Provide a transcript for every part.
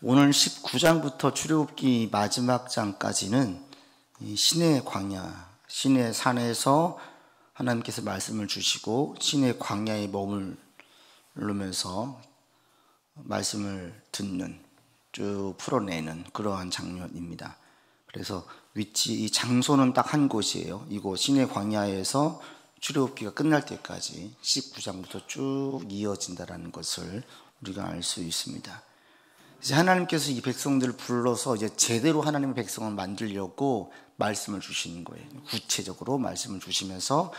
오늘 19장부터 출애굽기 마지막 장까지는 신의 광야, 신의 산에서 하나님께서 말씀을 주시고 신의 광야에 머물면서 말씀을 듣는, 쭉 풀어내는 그러한 장면입니다. 그래서 이 장소는 딱 한 곳이에요. 이곳 신의 광야에서 출애굽기가 끝날 때까지 19장부터 쭉 이어진다라는 것을 우리가 알 수 있습니다. 이제 하나님께서 이 백성들을 불러서 이제 제대로 하나님의 백성을 만들려고 말씀을 주시는 거예요. 구체적으로 말씀을 주시면서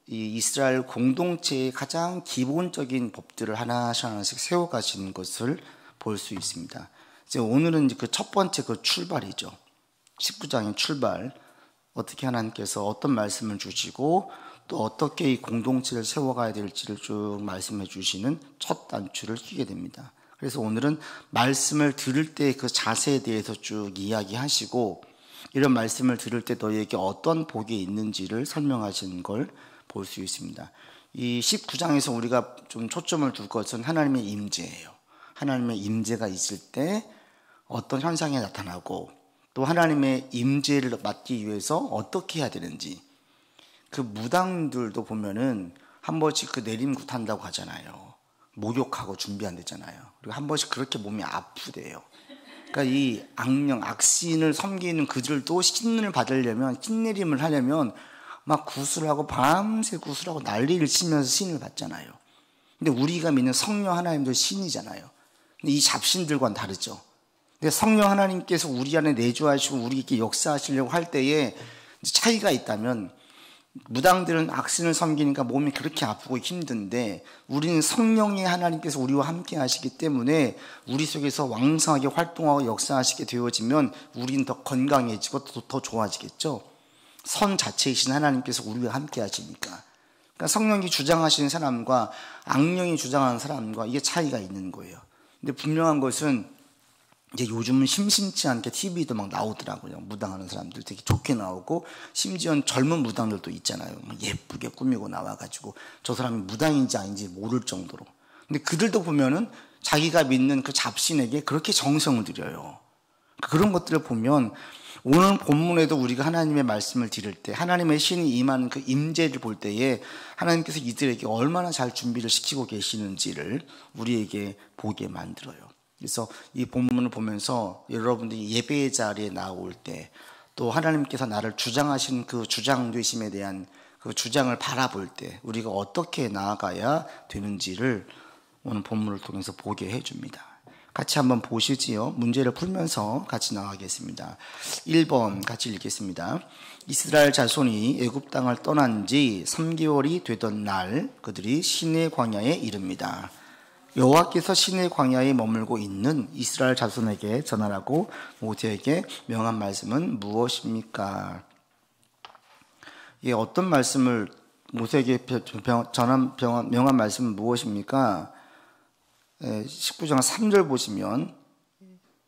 이 이스라엘 공동체의 가장 기본적인 법들을 하나씩 세워가시는 것을 볼 수 있습니다. 이제 오늘은 그 첫 번째 출발이죠. 19장의 출발. 어떻게 하나님께서 어떤 말씀을 주시고 또 어떻게 이 공동체를 세워가야 될지를 쭉 말씀해 주시는 첫 단추를 끼게 됩니다. 그래서 오늘은 말씀을 들을 때 그 자세에 대해서 쭉 이야기하시고, 이런 말씀을 들을 때 너희에게 어떤 복이 있는지를 설명하시는 걸 볼 수 있습니다. 이 19장에서 우리가 좀 초점을 둘 것은 하나님의 임재예요. 하나님의 임재가 있을 때 어떤 현상이 나타나고, 또 하나님의 임재를 맡기 위해서 어떻게 해야 되는지. 그 무당들도 보면은 한 번씩 내림굿 한다고 하잖아요. 목욕하고 준비한대잖아요. 그리고 한 번씩 그렇게 몸이 아프대요. 그러니까 이 악신을 섬기는 그들도 신을 받으려면, 신내림을 하려면 막 구슬하고 밤새 구슬하고 난리를 치면서 신을 받잖아요. 근데 우리가 믿는 성령 하나님도 신이잖아요. 근데 이 잡신들과는 다르죠. 근데 성령 하나님께서 우리 안에 내주하시고 우리에게 역사하시려고 할 때에 차이가 있다면, 무당들은 악신을 섬기니까 몸이 그렇게 아프고 힘든데, 우리는 성령의 하나님께서 우리와 함께 하시기 때문에 우리 속에서 왕성하게 활동하고 역사하시게 되어지면 우리는 더 건강해지고 더 좋아지겠죠. 선 자체이신 하나님께서 우리와 함께 하시니까. 그러니까 성령이 주장하시는 사람과 악령이 주장하는 사람과 이게 차이가 있는 거예요. 근데 분명한 것은 이제 요즘은 심심치 않게 TV도 막 나오더라고요. 무당하는 사람들 되게 좋게 나오고, 심지어 젊은 무당들도 있잖아요. 예쁘게 꾸미고 나와가지고 저 사람이 무당인지 아닌지 모를 정도로. 근데 그들도 보면은 자기가 믿는 그 잡신에게 그렇게 정성을 들여요. 그런 것들을 보면 오늘 본문에도 우리가 하나님의 말씀을 들을 때, 하나님의 신이 임하는 그 임재를 볼 때에 하나님께서 이들에게 얼마나 잘 준비를 시키고 계시는지를 우리에게 보게 만들어요. 그래서 이 본문을 보면서 여러분들이 예배의 자리에 나올 때, 또 하나님께서 나를 주장하신 그 주장되심에 대한 그 주장을 바라볼 때 우리가 어떻게 나아가야 되는지를 오늘 본문을 통해서 보게 해줍니다. 같이 한번 보시지요. 문제를 풀면서 같이 나가겠습니다. 1번 같이 읽겠습니다. 이스라엘 자손이 애굽 땅을 떠난 지 3개월이 되던 날 그들이 시내 광야에 이릅니다. 여호와께서 시내 광야에 머물고 있는 이스라엘 자손에게 전하라고 모세에게 명한 말씀은 무엇입니까? 이게 어떤 말씀을 모세에게 전한 명한 말씀은 무엇입니까? 19장 3절 보시면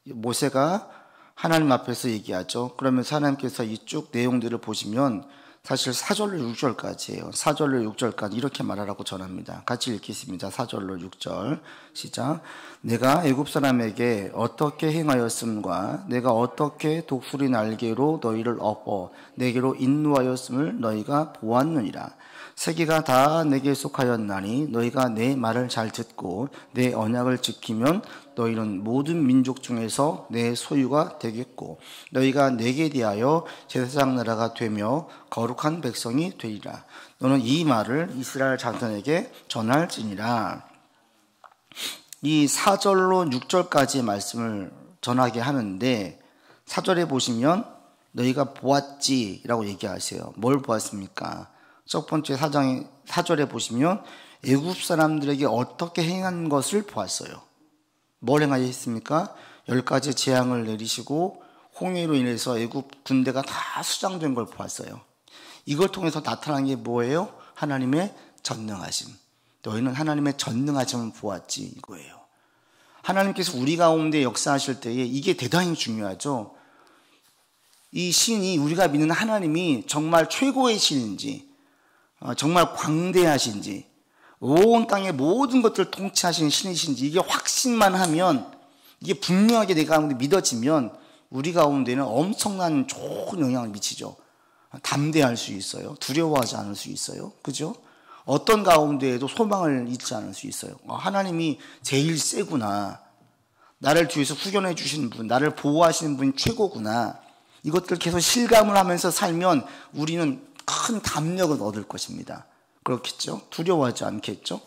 모세가 하나님 앞에서 얘기하죠. 그러면서 하나님께서 이쪽 내용들을 보시면 사실 4절로 6절까지예요. 4절로 6절까지 이렇게 말하라고 전합니다. 같이 읽겠습니다. 4절로 6절 시작. 내가 애굽 사람에게 어떻게 행하였음과 내가 어떻게 독수리 날개로 너희를 엎어 내게로 인도하였음을 너희가 보았느니라. 세계가 다 내게 속하였나니 너희가 내 말을 잘 듣고 내 언약을 지키면 너희는 모든 민족 중에서 내 소유가 되겠고 너희가 내게 대하여 제사장 나라가 되며 거룩한 백성이 되리라. 너는 이 말을 이스라엘 자손에게 전할지니라. 이 4절로 6절까지의 말씀을 전하게 하는데, 4절에 보시면 너희가 보았지라고 얘기하세요. 뭘 보았습니까? 첫 번째 4절에 보시면 애굽 사람들에게 어떻게 행한 것을 보았어요. 뭘 행하셨습니까? 10가지 재앙을 내리시고 홍해로 인해서 애굽 군대가 다 수장된 걸 보았어요. 이걸 통해서 나타난 게 뭐예요? 하나님의 전능하심. 너희는 하나님의 전능하심을 보았지 이거예요. 하나님께서 우리 가운데 역사하실 때에 이게 대단히 중요하죠. 이 신이, 우리가 믿는 하나님이 정말 최고의 신인지, 정말 광대하신지, 온 땅의 모든 것들을 통치하시는 신이신지, 이게 확신만 하면 이게 분명하게 내 가운데 믿어지면 우리 가운데는 엄청난 좋은 영향을 미치죠. 담대할 수 있어요. 두려워하지 않을 수 있어요. 그죠? 어떤 가운데에도 소망을 잃지 않을 수 있어요. 하나님이 제일 세구나. 나를 뒤에서 후견해 주시는 분, 나를 보호하시는 분이 최고구나. 이것들 계속 실감을 하면서 살면 우리는 큰 담력을 얻을 것입니다. 그렇겠죠? 두려워하지 않겠죠?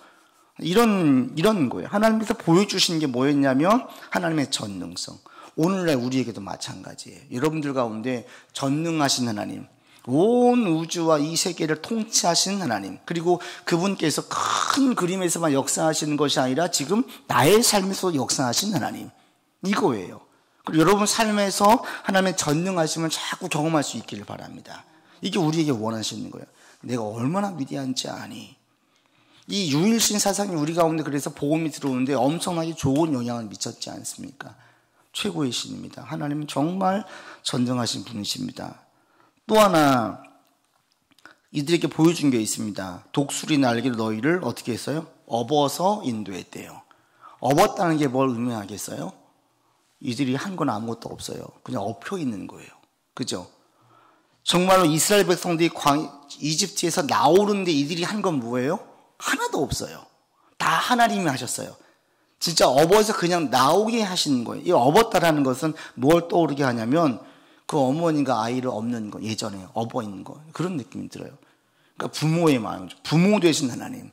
이런 거예요. 하나님께서 보여주신 게 뭐였냐면 하나님의 전능성. 오늘날 우리에게도 마찬가지예요. 여러분들 가운데 전능하신 하나님, 온 우주와 이 세계를 통치하신 하나님, 그리고 그분께서 큰 그림에서만 역사하시는 것이 아니라 지금 나의 삶에서 역사하신 하나님, 이거예요. 그리고 여러분 삶에서 하나님의 전능하심을 자꾸 경험할 수 있기를 바랍니다. 이게 우리에게 원하시는 거예요. 내가 얼마나 위대한지 아니. 이 유일신 사상이 우리 가운데 그래서 복음이 들어오는데 엄청나게 좋은 영향을 미쳤지 않습니까? 최고의 신입니다. 하나님은 정말 전능하신 분이십니다. 또 하나 이들에게 보여준 게 있습니다. 독수리 날개로 너희를 어떻게 했어요? 업어서 인도했대요. 업었다는 게 뭘 의미하겠어요? 이들이 한 건 아무것도 없어요. 그냥 엎혀 있는 거예요. 그죠? 정말로 이스라엘 백성들이 이집트에서 나오는데 이들이 한 건 뭐예요? 하나도 없어요. 다 하나님이 하셨어요. 진짜 업어서 그냥 나오게 하시는 거예요. 이 업었다라는 것은 뭘 떠오르게 하냐면 그 어머니가 아이를 업는 거, 예전에 업어 있는 거, 그런 느낌이 들어요. 그러니까 부모의 마음이죠. 부모 되신 하나님,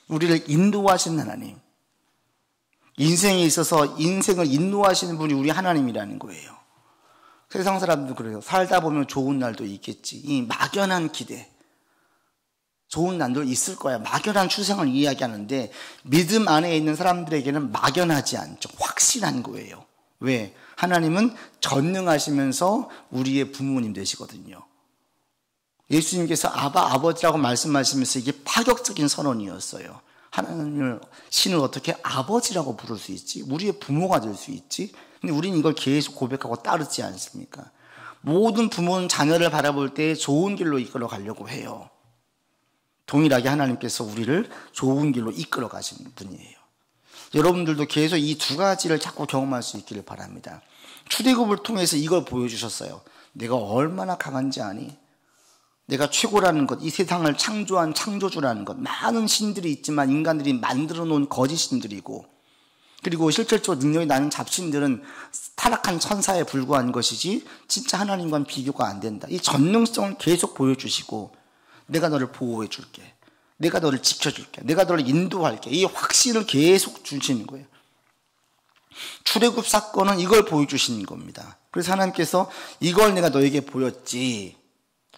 우리를 인도하신 하나님, 인생에 있어서 인생을 인도하시는 분이 우리 하나님이라는 거예요. 세상 사람도 그래요. 살다 보면 좋은 날도 있겠지. 이 막연한 기대, 좋은 날도 있을 거야. 막연한 추상을 이야기하는데 믿음 안에 있는 사람들에게는 막연하지 않죠. 확실한 거예요. 왜? 하나님은 전능하시면서 우리의 부모님 되시거든요. 예수님께서 아바, 아버지라고 말씀하시면서 이게 파격적인 선언이었어요. 하나님을, 신을 어떻게 아버지라고 부를 수 있지? 우리의 부모가 될 수 있지? 근데 우리는 이걸 계속 고백하고 따르지 않습니까? 모든 부모는 자녀를 바라볼 때 좋은 길로 이끌어 가려고 해요. 동일하게 하나님께서 우리를 좋은 길로 이끌어 가시는 분이에요. 여러분들도 계속 이 두 가지를 자꾸 경험할 수 있기를 바랍니다. 출애굽을 통해서 이걸 보여주셨어요. 내가 얼마나 강한지 아니? 내가 최고라는 것, 이 세상을 창조한 창조주라는 것, 많은 신들이 있지만 인간들이 만들어 놓은 거짓 신들이고, 그리고 실질적으로 능력이 나는 잡신들은 타락한 천사에 불과한 것이지 진짜 하나님과는 비교가 안 된다. 이 전능성을 계속 보여주시고 내가 너를 보호해 줄게, 내가 너를 지켜줄게, 내가 너를 인도할게, 이 확신을 계속 주시는 거예요. 출애굽 사건은 이걸 보여주시는 겁니다. 그래서 하나님께서 이걸 내가 너에게 보였지,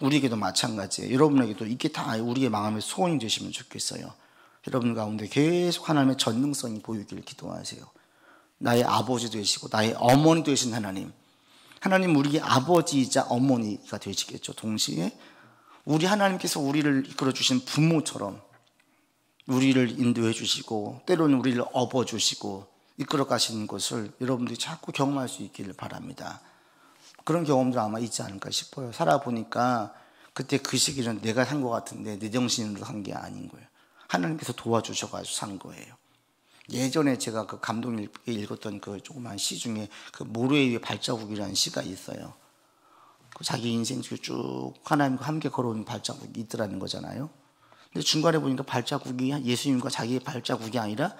우리에게도 마찬가지예요. 여러분에게도 이게 다 우리의 마음의 소원이 되시면 좋겠어요. 여러분 가운데 계속 하나님의 전능성이 보이기를 기도하세요. 나의 아버지 되시고 나의 어머니 되신 하나님, 하나님 우리의 아버지이자 어머니가 되시겠죠. 동시에 우리 하나님께서 우리를 이끌어 주신 부모처럼 우리를 인도해 주시고 때로는 우리를 업어 주시고 이끌어 가시는 것을 여러분들이 자꾸 경험할 수 있기를 바랍니다. 그런 경험들 아마 있지 않을까 싶어요. 살아보니까 그때 그 시기는 내가 산 것 같은데 내 정신으로 산 게 아닌 거예요. 하나님께서 도와주셔가지고 산 거예요. 예전에 제가 그 감동 있게 읽었던 그 조그만 시 중에 그 모래 위에 발자국이라는 시가 있어요. 그 자기 인생 중에 쭉 하나님과 함께 걸어온 발자국이 있더라는 거잖아요. 근데 중간에 보니까 발자국이 예수님과 자기의 발자국이 아니라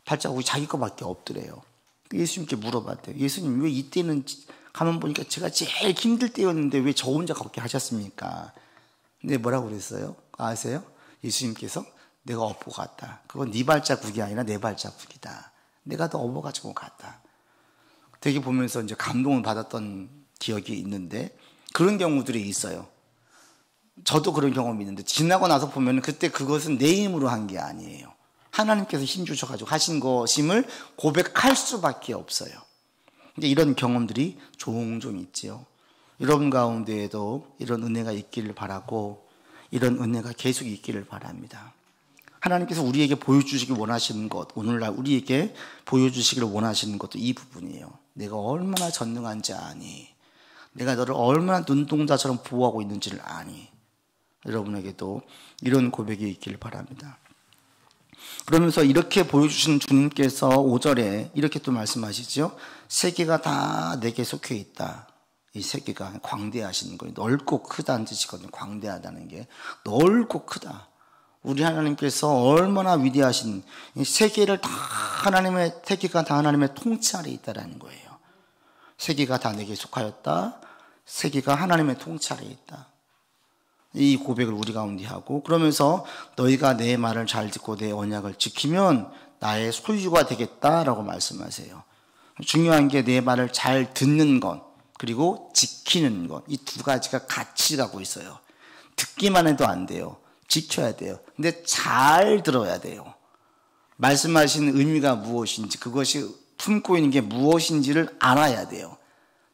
발자국이 자기 거밖에 없더래요. 예수님께 물어봤대요. 예수님 왜 이때는 가만 보니까 제가 제일 힘들 때였는데 왜 저 혼자 걷게 하셨습니까? 근데 뭐라고 그랬어요? 아세요? 예수님께서 내가 업고 갔다. 그건 네 발자국이 아니라 내 발자국이다. 내가 더 업어가지고 갔다. 되게 보면서 이제 감동을 받았던 기억이 있는데 그런 경우들이 있어요. 저도 그런 경험이 있는데 지나고 나서 보면 그때 그것은 내 힘으로 한 게 아니에요. 하나님께서 힘 주셔가지고 하신 것임을 고백할 수밖에 없어요. 이제 이런 경험들이 종종 있지요. 여러분 가운데에도 이런 은혜가 있기를 바라고 이런 은혜가 계속 있기를 바랍니다. 하나님께서 우리에게 보여주시길 원하시는 것, 오늘날 우리에게 보여주시기를 원하시는 것도 이 부분이에요. 내가 얼마나 전능한지 아니, 내가 너를 얼마나 눈동자처럼 보호하고 있는지를 아니. 여러분에게도 이런 고백이 있기를 바랍니다. 그러면서 이렇게 보여주신 주님께서 5절에 이렇게 또 말씀하시죠. 세계가 다 내게 속해 있다. 이 세계가 광대하신 거예요. 넓고 크다는 뜻이거든요. 광대하다는 게 넓고 크다. 우리 하나님께서 얼마나 위대하신, 이 세계를 다 하나님의, 세계가 다 하나님의 통치 아래 있다라는 거예요. 세계가 다 내게 속하였다. 세계가 하나님의 통치 아래 있다. 이 고백을 우리 가운데 하고, 그러면서 너희가 내 말을 잘 듣고 내 언약을 지키면 나의 소유가 되겠다라고 말씀하세요. 중요한 게 내 말을 잘 듣는 것, 그리고 지키는 것. 이 두 가지가 같이 가고 있어요. 듣기만 해도 안 돼요. 지켜야 돼요. 근데 잘 들어야 돼요. 말씀하시는 의미가 무엇인지, 그것이 품고 있는 게 무엇인지를 알아야 돼요.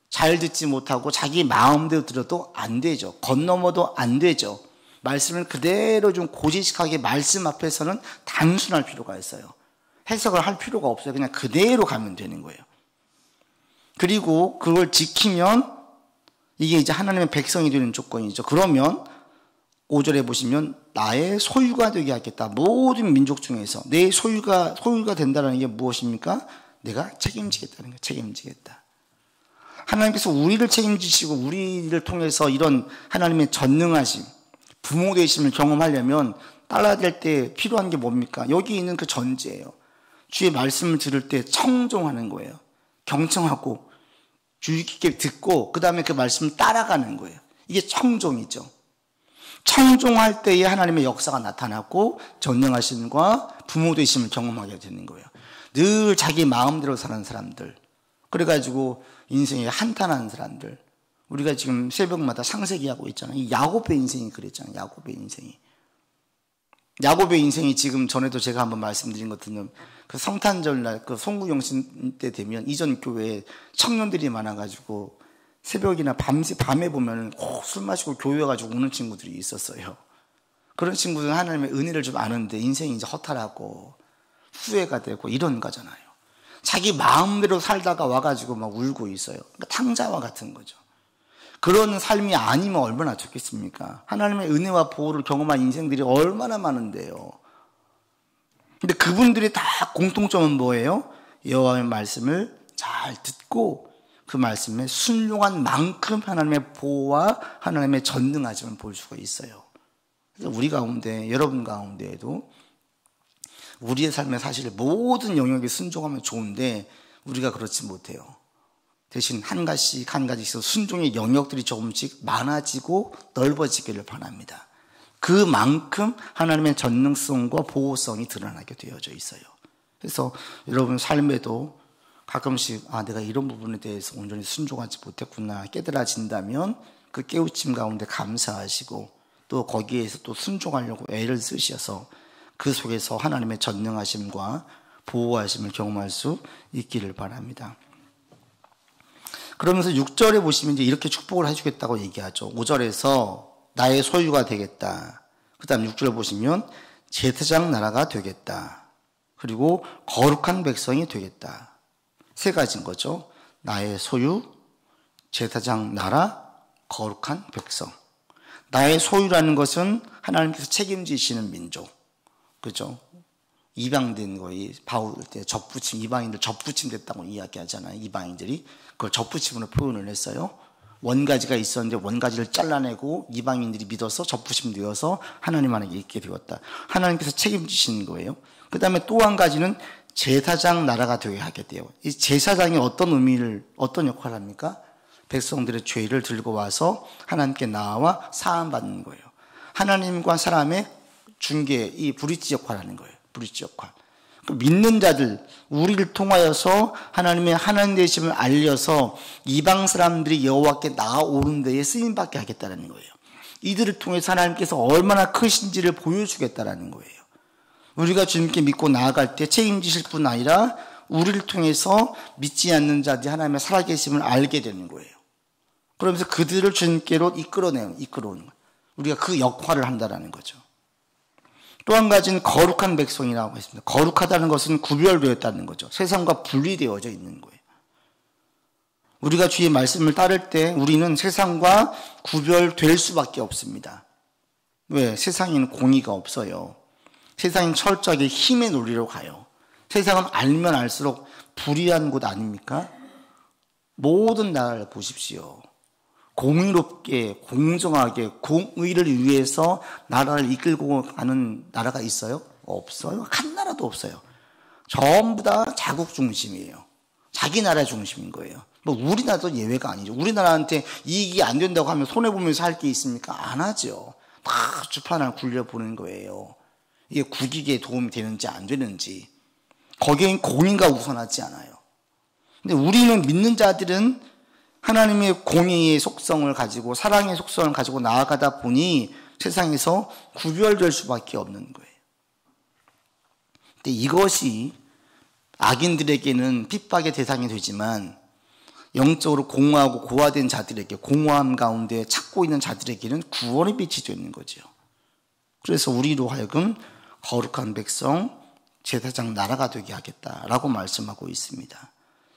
잘 듣지 못하고 자기 마음대로 들어도 안 되죠. 건너머도 안 되죠. 말씀을 그대로 좀 고지식하게 말씀 앞에서는 단순할 필요가 있어요. 해석을 할 필요가 없어요. 그냥 그대로 가면 되는 거예요. 그리고 그걸 지키면 이게 이제 하나님의 백성이 되는 조건이죠. 그러면 5절에 보시면 나의 소유가 되게 하겠다. 모든 민족 중에서 내 소유가 된다는 게 무엇입니까? 내가 책임지겠다는 거예요. 책임지겠다. 하나님께서 우리를 책임지시고 우리를 통해서 이런 하나님의 전능하심, 부모 되심을 경험하려면 따라야 될 때 필요한 게 뭡니까? 여기 있는 그 전제예요. 주의 말씀을 들을 때 청종하는 거예요. 경청하고 주의 깊게 듣고 그 다음에 그 말씀을 따라가는 거예요. 이게 청종이죠. 청종할 때에 하나님의 역사가 나타나고 전능하심과 부모 되심을 경험하게 되는 거예요. 늘 자기 마음대로 사는 사람들, 그래가지고 인생에 한탄하는 사람들, 우리가 지금 새벽마다 창세기하고 있잖아요. 이 야곱의 인생이 그랬잖아요. 야곱의 인생이 지금 전에도 제가 한번 말씀드린 것 같은 그 성탄절날 그 송구영신 때 되면 이전 교회에 청년들이 많아가지고 새벽이나 밤에 보면 꼭 술 마시고 교회 가지고 우는 친구들이 있었어요. 그런 친구들은 하나님의 은혜를 좀 아는데 인생이 이제 허탈하고 후회가 되고 이런 거잖아요. 자기 마음대로 살다가 와가지고 막 울고 있어요. 그러니까 탕자와 같은 거죠. 그런 삶이 아니면 얼마나 좋겠습니까? 하나님의 은혜와 보호를 경험한 인생들이 얼마나 많은데요. 근데 그분들이 다 공통점은 뭐예요? 여호와의 말씀을 잘 듣고 그 말씀에 순종한 만큼 하나님의 보호와 하나님의 전능하심을 볼 수가 있어요. 그래서 우리 가운데, 여러분 가운데에도 우리의 삶의 사실 모든 영역에 순종하면 좋은데 우리가 그렇지 못해요. 대신 한 가지씩 순종의 영역들이 조금씩 많아지고 넓어지기를 바랍니다. 그만큼 하나님의 전능성과 보호성이 드러나게 되어져 있어요. 그래서 여러분 삶에도 가끔씩 내가 이런 부분에 대해서 온전히 순종하지 못했구나 깨달아진다면 그 깨우침 가운데 감사하시고 또 거기에서 또 순종하려고 애를 쓰셔서 그 속에서 하나님의 전능하심과 보호하심을 경험할 수 있기를 바랍니다. 그러면서 6절에 보시면 이제 이렇게 축복을 해주겠다고 얘기하죠. 5절에서 나의 소유가 되겠다. 그 다음 6절에 보시면 제사장 나라가 되겠다. 그리고 거룩한 백성이 되겠다. 세 가지인 거죠. 나의 소유, 제사장 나라, 거룩한 백성. 나의 소유라는 것은 하나님께서 책임지시는 민족. 그죠? 이방된 거의 바울 때 접붙임, 이방인들 접붙임 됐다고 이야기하잖아요. 이방인들이 그걸 접붙임으로 표현을 했어요. 원가지가 있었는데 원가지를 잘라내고 이방인들이 믿어서 접붙임 되어서 하나님 안에 있게 되었다. 하나님께서 책임지시는 거예요. 그 다음에 또 한 가지는 제사장 나라가 되게 하게 돼요. 이 제사장이 어떤 역할을 합니까? 백성들의 죄를 들고 와서 하나님께 나와 사함받는 거예요. 하나님과 사람의 중개, 이 브릿지 역할을 하는 거예요. 브릿지 역할. 믿는 자들, 우리를 통하여서 하나님의 하나님 되심을 알려서 이방 사람들이 여호와께 나아오는 데에 쓰임받게 하겠다는 거예요. 이들을 통해서 하나님께서 얼마나 크신지를 보여주겠다는 거예요. 우리가 주님께 믿고 나아갈 때 책임지실 뿐 아니라 우리를 통해서 믿지 않는 자들이 하나님의 살아계심을 알게 되는 거예요. 그러면서 그들을 주님께로 이끌어오는 거예요. 우리가 그 역할을 한다는 거죠. 또 한 가지는 거룩한 백성이라고 했습니다. 거룩하다는 것은 구별되었다는 거죠. 세상과 분리되어져 있는 거예요. 우리가 주의 말씀을 따를 때 우리는 세상과 구별될 수밖에 없습니다. 왜? 세상에는 공의가 없어요. 세상은 철저하게 힘의 논리로 가요. 세상은 알면 알수록 불의한 곳 아닙니까? 모든 나라를 보십시오. 공의롭게 공정하게 공의를 위해서 나라를 이끌고 가는 나라가 있어요? 없어요. 한 나라도 없어요. 전부 다 자국 중심이에요. 자기 나라 중심인 거예요. 뭐 우리나라도 예외가 아니죠. 우리나라한테 이익이 안 된다고 하면 손해보면서 할 게 있습니까? 안 하죠. 다 주판을 굴려보는 거예요. 이게 국익에 도움이 되는지 안 되는지. 거기엔 공의가 우선하지 않아요. 근데 우리는 믿는 자들은 하나님의 공의의 속성을 가지고 사랑의 속성을 가지고 나아가다 보니 세상에서 구별될 수밖에 없는 거예요. 근데 이것이 악인들에게는 핍박의 대상이 되지만 영적으로 공허하고 고화된 자들에게, 공허함 가운데 찾고 있는 자들에게는 구원의 빛이 되는 거죠. 그래서 우리로 하여금 거룩한 백성, 제사장 나라가 되게 하겠다라고 말씀하고 있습니다.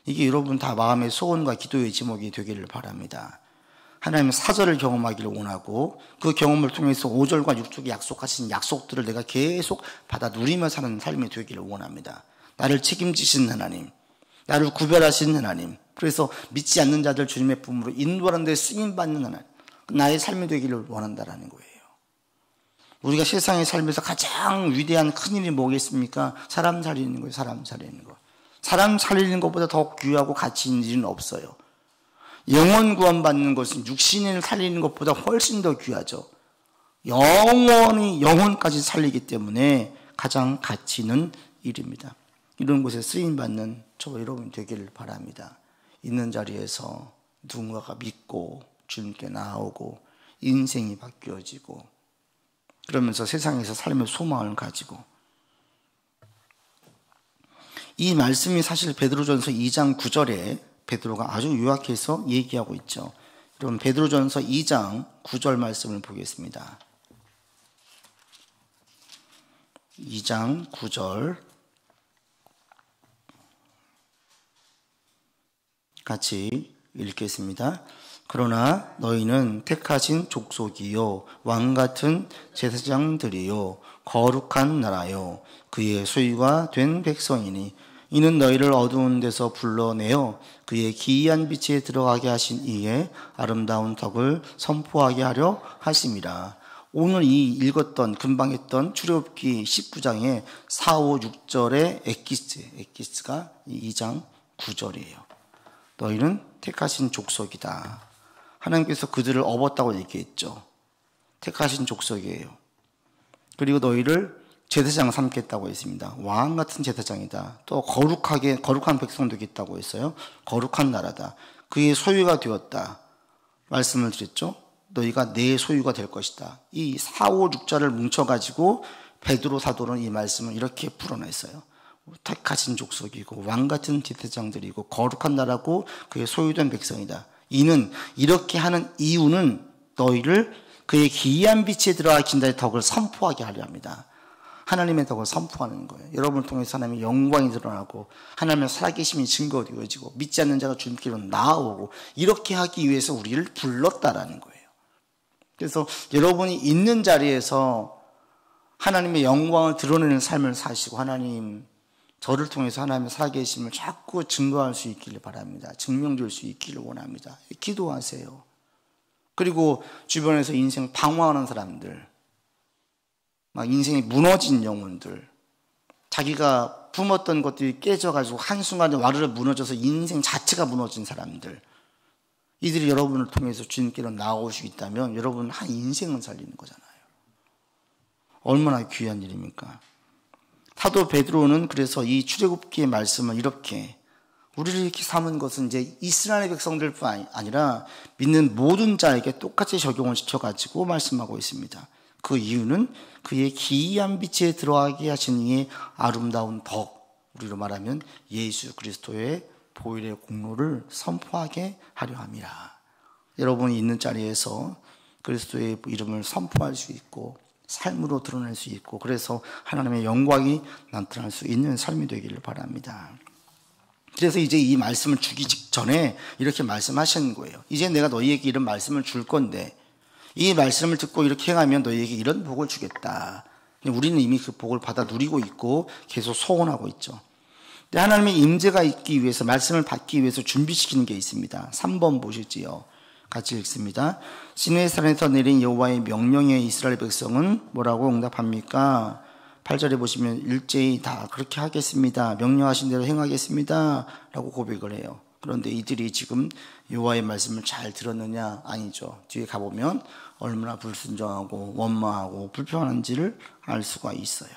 이게 여러분 다 마음의 소원과 기도의 제목이 되기를 바랍니다. 하나님의 사절을 경험하기를 원하고 그 경험을 통해서 5절과 6절에 약속하신 약속들을 내가 계속 받아 누리며 사는 삶이 되기를 원합니다. 나를 책임지신 하나님, 나를 구별하신 하나님, 그래서 믿지 않는 자들 주님의 품으로 인도하는 데 쓰임받는 하나님, 나의 삶이 되기를 원한다라는 거예요. 우리가 세상의 삶에서 가장 위대한 큰일이 뭐겠습니까? 사람 살리는 거예요. 사람 살리는 거. 사람 살리는 것보다 더 귀하고 가치 있는 일은 없어요. 영원 구원받는 것은 육신을 살리는 것보다 훨씬 더 귀하죠. 영혼까지 살리기 때문에 가장 가치 있는 일입니다. 이런 곳에 쓰임받는 저와 여러분 되기를 바랍니다. 있는 자리에서 누군가가 믿고 주님께 나오고 인생이 바뀌어지고 그러면서 세상에서 삶의 소망을 가지고 이 말씀이 사실 베드로전서 2장 9절에 베드로가 아주 요약해서 얘기하고 있죠. 여러분 베드로전서 2장 9절 말씀을 보겠습니다. 2장 9절 같이 읽겠습니다. 그러나 너희는 택하신 족속이요 왕같은 제사장들이요 거룩한 나라요 그의 소유가 된 백성이니 이는 너희를 어두운 데서 불러내어 그의 기이한 빛에 들어가게 하신 이의 아름다운 덕을 선포하게 하려 하심이라. 오늘 이 읽었던 금방 했던 출애굽기 19장의 4, 5, 6절의 엑기스가 2장 9절이에요. 너희는 택하신 족속이다. 하나님께서 그들을 업었다고 얘기했죠. 택하신 족속이에요. 그리고 너희를 제사장 삼겠다고 했습니다. 왕 같은 제사장이다. 또 거룩한 백성 되겠다고 했어요. 거룩한 나라다. 그의 소유가 되었다. 말씀을 드렸죠. 너희가 내 소유가 될 것이다. 이 4, 5, 6절을 뭉쳐가지고 베드로 사도는 이 말씀을 이렇게 풀어냈어요. 택하신 족속이고 왕 같은 제사장들이고 거룩한 나라고 그의 소유된 백성이다. 이는 이렇게 하는 이유는 너희를 그의 기이한 빛에 들어가신 자의 덕을 선포하게 하려 합니다. 하나님의 덕을 선포하는 거예요. 여러분을 통해서 하나님의 영광이 드러나고 하나님의 살아계심이 증거되어지고 믿지 않는 자가 주님께로 나아오고 이렇게 하기 위해서 우리를 불렀다라는 거예요. 그래서 여러분이 있는 자리에서 하나님의 영광을 드러내는 삶을 사시고 하나님 저를 통해서 하나님의 살아계심을 자꾸 증거할 수 있기를 바랍니다. 증명될 수 있기를 원합니다. 기도하세요. 그리고 주변에서 인생 방황하는 사람들, 막 인생이 무너진 영혼들, 자기가 품었던 것들이 깨져가지고 한순간에 와르르 무너져서 인생 자체가 무너진 사람들, 이들이 여러분을 통해서 주님께로 나아올 수 있다면 여러분 한 인생을 살리는 거잖아요. 얼마나 귀한 일입니까? 사도 베드로는 그래서 이 출애굽기의 말씀을 이렇게 우리를 이렇게 삼은 것은 이제 이스라엘 백성들뿐 아니라 믿는 모든 자에게 똑같이 적용을 시켜가지고 말씀하고 있습니다. 그 이유는 그의 기이한 빛에 들어가게 하신 이의 아름다운 덕, 우리로 말하면 예수 그리스도의 보혈의 공로를 선포하게 하려 함이라. 여러분이 있는 자리에서 그리스도의 이름을 선포할 수 있고 삶으로 드러낼 수 있고 그래서 하나님의 영광이 나타날 수 있는 삶이 되기를 바랍니다. 그래서 이제 이 말씀을 주기 직전에 이렇게 말씀하시는 거예요. 이제 내가 너희에게 이런 말씀을 줄 건데 이 말씀을 듣고 이렇게 행하면 너희에게 이런 복을 주겠다. 우리는 이미 그 복을 받아 누리고 있고 계속 소원하고 있죠. 근데 하나님의 임재가 있기 위해서, 말씀을 받기 위해서 준비시키는 게 있습니다. 3번 보시지요. 같이 읽습니다. 시내산에서 내린 여호와의 명령에 이스라엘 백성은 뭐라고 응답합니까? 8절에 보시면 일제히 다 그렇게 하겠습니다. 명령하신 대로 행하겠습니다. 라고 고백을 해요. 그런데 이들이 지금 여호와의 말씀을 잘 들었느냐? 아니죠. 뒤에 가보면 얼마나 불순종하고 원망하고 불평하는지를 알 수가 있어요.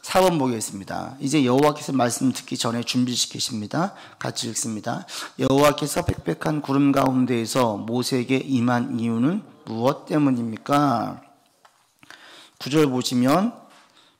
4번 보겠습니다. 이제 여호와께서 말씀 듣기 전에 준비시키십니다. 같이 읽습니다. 여호와께서 빽빽한 구름 가운데에서 모세에게 임한 이유는 무엇 때문입니까? 9절 보시면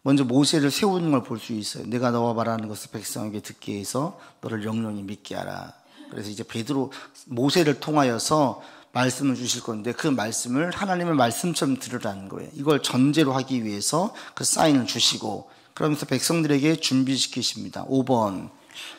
먼저 모세를 세우는 걸 볼 수 있어요. 내가 너와 말하는 것을 백성에게 듣게 해서 너를 영영히 믿게 하라. 그래서 이제 베드로 모세를 통하여서 말씀을 주실 건데 그 말씀을 하나님의 말씀처럼 들으라는 거예요. 이걸 전제로 하기 위해서 그 사인을 주시고 그러면서 백성들에게 준비시키십니다. 5번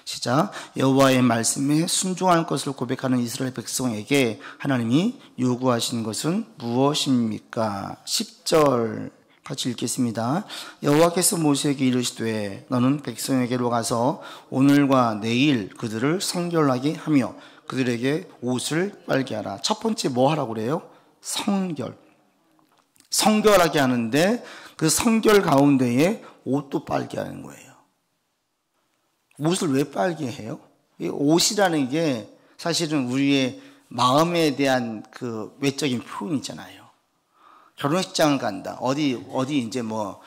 시작. 여호와의 말씀에 순종할 것을 고백하는 이스라엘 백성에게 하나님이 요구하신 것은 무엇입니까? 10절 같이 읽겠습니다. 여호와께서 모세에게 이르시되 너는 백성에게로 가서 오늘과 내일 그들을 성결하게 하며 그들에게 옷을 빨게 하라. 첫 번째 뭐 하라고 그래요? 성결하게 하는데 그 성결 가운데에 옷도 빨게 하는 거예요. 옷을 왜 빨게 해요? 이 옷이라는 게 사실은 우리의 마음에 대한 그 외적인 표현이잖아요. 결혼식장을 간다. 어디 이제 뭐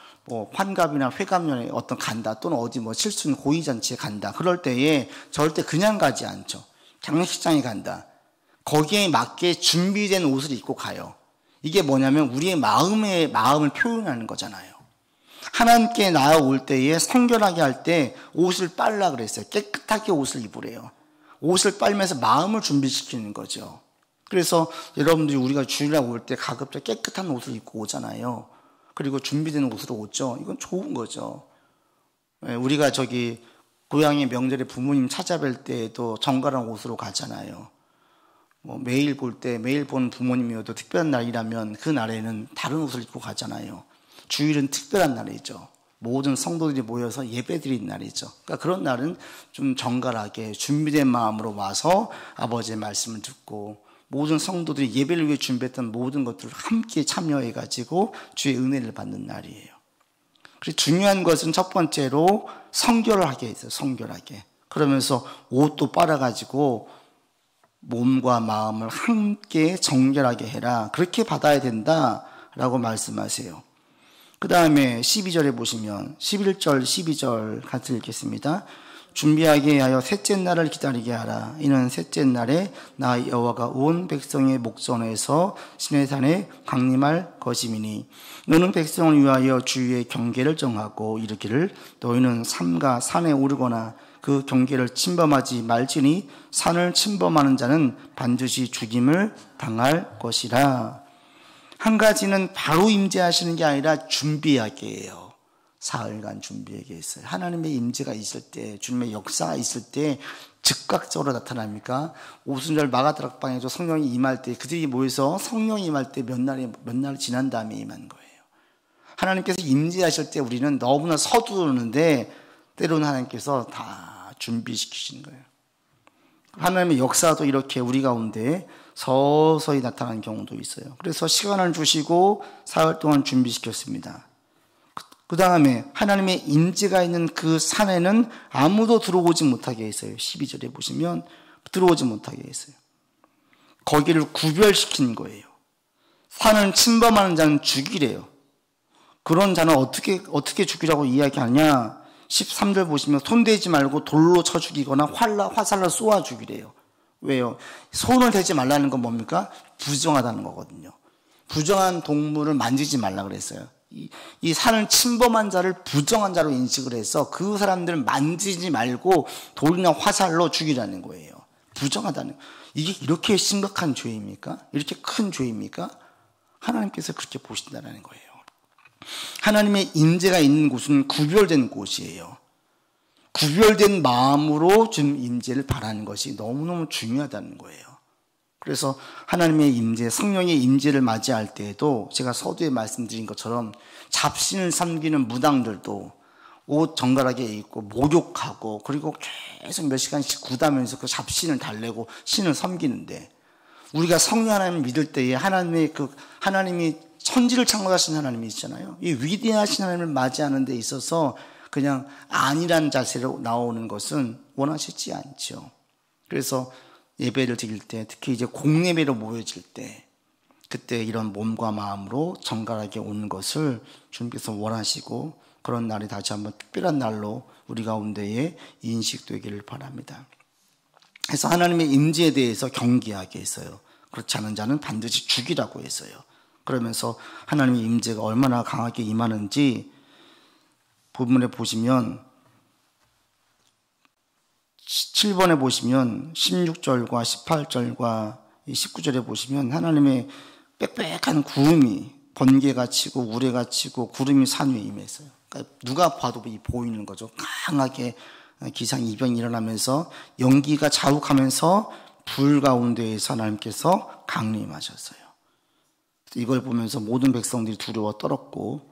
환갑이나 회갑년에 어떤 간다. 또는 어디 뭐 칠순 고위잔치에 간다. 그럴 때에 절대 그냥 가지 않죠. 장례식장에 간다. 거기에 맞게 준비된 옷을 입고 가요. 이게 뭐냐면 우리의 마음을 표현하는 거잖아요. 하나님께 나아올 때에 성결하게 할 때 옷을 빨라 그랬어요. 깨끗하게 옷을 입으래요. 옷을 빨면서 마음을 준비시키는 거죠. 그래서 여러분들이 우리가 주일날 올 때 가급적 깨끗한 옷을 입고 오잖아요. 그리고 준비된 옷으로 오죠. 이건 좋은 거죠. 우리가 고향의 명절에 부모님 찾아뵐 때에도 정갈한 옷으로 가잖아요. 매일 본 부모님이어도 특별한 날이라면 그 날에는 다른 옷을 입고 가잖아요. 주일은 특별한 날이죠. 모든 성도들이 모여서 예배드린 날이죠. 그러니까 그런 날은 좀 정갈하게 준비된 마음으로 와서 아버지의 말씀을 듣고 모든 성도들이 예배를 위해 준비했던 모든 것들을 함께 참여해가지고 주의 은혜를 받는 날이에요. 그래서 중요한 것은 첫 번째로 성결하게 했어요. 성결하게. 그러면서 옷도 빨아가지고 몸과 마음을 함께 정결하게 해라. 그렇게 받아야 된다라고 말씀하세요. 그 다음에 12절에 보시면 11절 12절 같이 읽겠습니다. 준비하게 하여 셋째 날을 기다리게 하라. 이는 셋째 날에 나 여호와가 온 백성의 목전에서 시내산에 강림할 것임이니 너는 백성을 위하여 주의 경계를 정하고 이르기를 너희는 삼가 산에 오르거나 그 경계를 침범하지 말지니 산을 침범하는 자는 반드시 죽임을 당할 것이라. 한 가지는 바로 임재하시는 게 아니라 준비하게 해요. 사흘간 준비하게 했어요. 하나님의 임재가 있을 때, 주님의 역사가 있을 때 즉각적으로 나타납니까? 오순절 마가다락방에도 성령이 임할 때 그들이 모여서 성령이 임할 때 몇 날 지난 다음에 임한 거예요. 하나님께서 임재하실 때 우리는 너무나 서두르는데 때로는 하나님께서 다 준비시키시는 거예요. 하나님의 역사도 이렇게 우리 가운데 서서히 나타나는 경우도 있어요. 그래서 시간을 주시고 사흘 동안 준비시켰습니다. 그 다음에 하나님의 임재가 있는 그 산에는 아무도 들어오지 못하게 했어요. 12절에 보시면 들어오지 못하게 했어요. 거기를 구별시킨 거예요. 산을 침범하는 자는 죽이래요. 그런 자는 어떻게 죽이라고 이야기하냐? 13절 보시면 손대지 말고 돌로 쳐 죽이거나 화살로 쏘아 죽이래요. 왜요? 손을 대지 말라는 건 뭡니까? 부정하다는 거거든요. 부정한 동물을 만지지 말라 그랬어요. 이 산을 침범한 자를 부정한 자로 인식을 해서 그 사람들을 만지지 말고 돌이나 화살로 죽이라는 거예요. 부정하다는. 이게 이렇게 심각한 죄입니까? 이렇게 큰 죄입니까? 하나님께서 그렇게 보신다는 거예요. 하나님의 임재가 있는 곳은 구별된 곳이에요. 구별된 마음으로 좀 임재를 바라는 것이 너무너무 중요하다는 거예요. 그래서 하나님의 임재, 성령의 임재를 맞이할 때에도 제가 서두에 말씀드린 것처럼 잡신을 섬기는 무당들도 옷 정갈하게 입고 목욕하고 그리고 계속 몇 시간씩 구다면서 그 잡신을 달래고 신을 섬기는데, 우리가 성령 하나님을 믿을 때에 하나님이 천지를 창조하신 하나님이 있잖아요. 이 위대하신 하나님을 맞이하는 데 있어서 그냥 아니란 자세로 나오는 것은 원하시지 않죠. 그래서 예배를 드릴 때, 특히 이제 공예배로 모여질 때, 그때 이런 몸과 마음으로 정갈하게 오는 것을 주님께서 원하시고, 그런 날이 다시 한번 특별한 날로 우리 가운데에 인식되기를 바랍니다. 그래서 하나님의 임재에 대해서 경계하게 했어요. 그렇지 않은 자는 반드시 죽이라고 했어요. 그러면서 하나님의 임재가 얼마나 강하게 임하는지 본문에 보시면 7번에 보시면 16절과 18절과 19절에 보시면 하나님의 빽빽한 구름이 번개가 치고 우레가 치고 구름이 산 위에 임했어요. 그러니까 누가 봐도 보이는 거죠. 강하게 기상이변이 일어나면서 연기가 자욱하면서 불 가운데에서 하나님께서 강림하셨어요. 이걸 보면서 모든 백성들이 두려워 떨었고,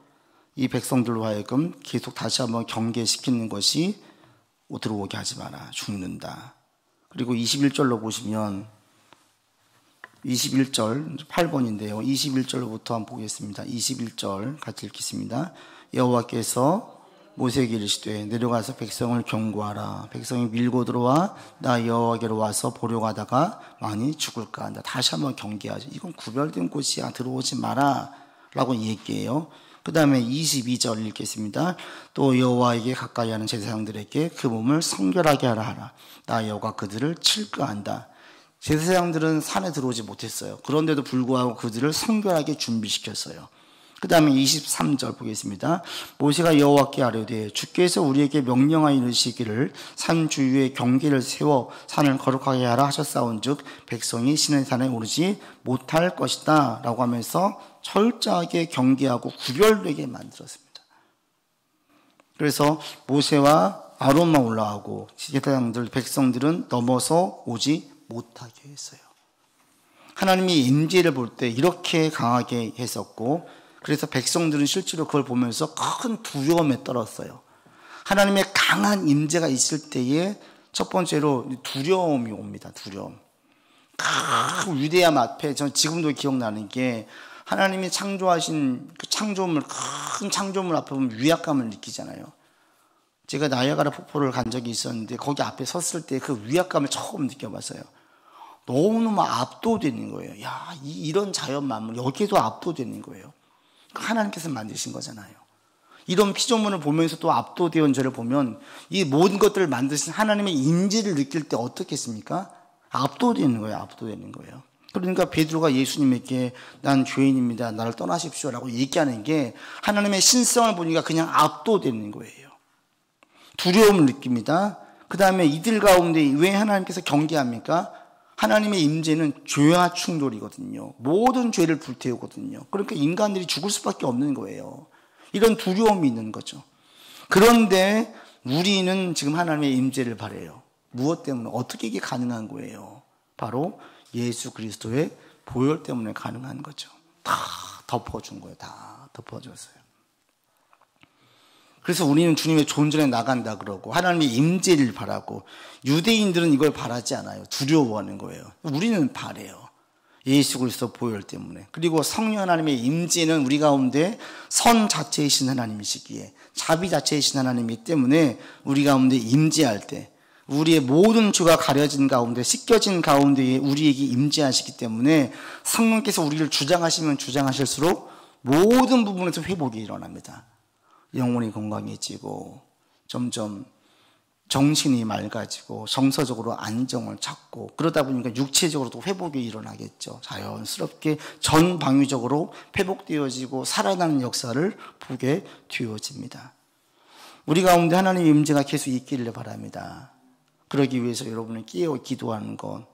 이 백성들로 하여금 계속 다시 한번 경계시키는 것이 들어오게 하지 마라, 죽는다. 그리고 21절로 보시면 21절 8번인데요. 21절부터 한번 보겠습니다. 21절 같이 읽겠습니다. 여호와께서 모세에게 이르시되 내려가서 백성을 경고하라. 백성이 밀고 들어와 나 여호와께로 와서 보려고 하다가 많이 죽을까 한다. 다시 한번 경계하죠. 이건 구별된 곳이야, 들어오지 마라 라고 얘기해요. 그 다음에 22절 읽겠습니다. 또 여호와에게 가까이 하는 제사장들에게 그 몸을 성결하게 하라. 나 여호와가 그들을 칠거한다. 제사장들은 산에 들어오지 못했어요. 그런데도 불구하고 그들을 성결하게 준비시켰어요. 그 다음에 23절 보겠습니다. 모세가 여호와께 아뢰되 주께서 우리에게 명령하여 이르시기를 산 주위에 경계를 세워 산을 거룩하게 하라 하셨사온즉 백성이 시내 산에 오르지 못할 것이다 라고 하면서 철저하게 경계하고 구별되게 만들었습니다. 그래서 모세와 아론만 올라가고 제사장들, 백성들은 넘어서 오지 못하게 했어요. 하나님이 임재를 볼 때 이렇게 강하게 했었고, 그래서 백성들은 실제로 그걸 보면서 큰 두려움에 떨었어요. 하나님의 강한 임재가 있을 때에 첫 번째로 두려움이 옵니다. 두려움. 그 위대함 앞에 저는 지금도 기억나는 게, 하나님이 창조하신 그 창조물, 큰 창조물 앞에 보면 위압감을 느끼잖아요. 제가 나이아가라 폭포를 간 적이 있었는데 거기 앞에 섰을 때 그 위압감을 처음 느껴봤어요. 너무너무 압도되는 거예요. 야, 이런 자연 만물, 여기에도 압도되는 거예요. 하나님께서 만드신 거잖아요. 이런 피조물을 보면서 또 압도되어 저를 보면 이 모든 것들을 만드신 하나님의 임재를 느낄 때 어떻겠습니까? 압도되는 거예요. 압도되는 거예요. 그러니까 베드로가 예수님에게 난 죄인입니다, 나를 떠나십시오 라고 얘기하는 게 하나님의 신성을 보니까 그냥 압도되는 거예요. 두려움을 느낍니다. 그 다음에 이들 가운데 왜 하나님께서 경계합니까? 하나님의 임재는 죄와 충돌이거든요. 모든 죄를 불태우거든요. 그러니까 인간들이 죽을 수밖에 없는 거예요. 이런 두려움이 있는 거죠. 그런데 우리는 지금 하나님의 임재를 바라요. 무엇 때문에? 어떻게 이게 가능한 거예요? 바로 예수 그리스도의 보혈 때문에 가능한 거죠. 다 덮어준 거예요. 다 덮어줬어요. 그래서 우리는 주님의 존전에 나간다 그러고 하나님의 임재를 바라고, 유대인들은 이걸 바라지 않아요. 두려워하는 거예요. 우리는 바래요. 예수 그리스도 보혈 때문에. 그리고 성령 하나님의 임재는 우리 가운데 선 자체이신 하나님이시기에, 자비 자체이신 하나님이기 때문에 우리 가운데 임재할 때 우리의 모든 죄가 가려진 가운데, 씻겨진 가운데에 우리에게 임재하시기 때문에 성령께서 우리를 주장하시면 주장하실수록 모든 부분에서 회복이 일어납니다. 영혼이 건강해지고 점점 정신이 맑아지고 정서적으로 안정을 찾고, 그러다 보니까 육체적으로도 회복이 일어나겠죠. 자연스럽게 전방위적으로 회복되어지고 살아나는 역사를 보게 되어집니다. 우리 가운데 하나님의 임재가 계속 있기를 바랍니다. 그러기 위해서 여러분을 깨어 기도하는 것,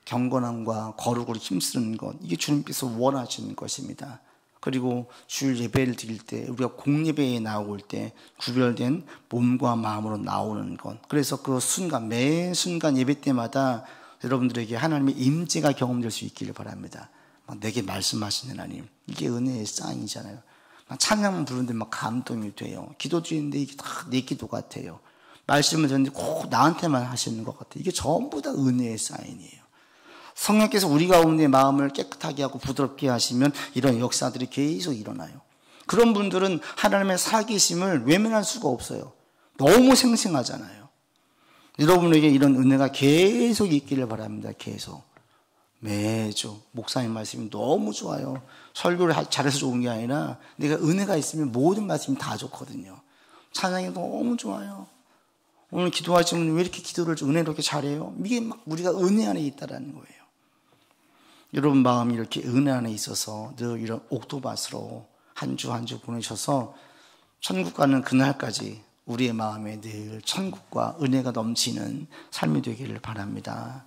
경건함과 거룩을 힘쓰는 것, 이게 주님께서 원하시는 것입니다. 그리고 주일 예배를 드릴 때, 우리가 공예배에 나올 때 구별된 몸과 마음으로 나오는 것, 그래서 그 순간, 매 순간 예배 때마다 여러분들에게 하나님의 임재가 경험될 수 있기를 바랍니다. 막 내게 말씀하시는 하나님, 이게 은혜의 사인이잖아요. 막 찬양만 부르는데 막 감동이 돼요. 기도 드리는데 이게 다 내 기도 같아요. 말씀을 듣는데 꼭 나한테만 하시는 것 같아요. 이게 전부 다 은혜의 사인이에요. 성령께서 우리 가운데 마음을 깨끗하게 하고 부드럽게 하시면 이런 역사들이 계속 일어나요. 그런 분들은 하나님의 살아계심을 외면할 수가 없어요. 너무 생생하잖아요. 여러분에게 이런 은혜가 계속 있기를 바랍니다. 계속. 매주 목사님 말씀이 너무 좋아요. 설교를 잘해서 좋은 게 아니라 내가 은혜가 있으면 모든 말씀이 다 좋거든요. 찬양이 너무 좋아요. 오늘 기도하시면 왜 이렇게 기도를 은혜롭게 잘해요? 이게 막 우리가 은혜 안에 있다라는 거예요. 여러분 마음이 이렇게 은혜 안에 있어서 늘 이런 옥토밭으로 한 주 한 주 보내셔서 천국 가는 그날까지 우리의 마음에 늘 천국과 은혜가 넘치는 삶이 되기를 바랍니다.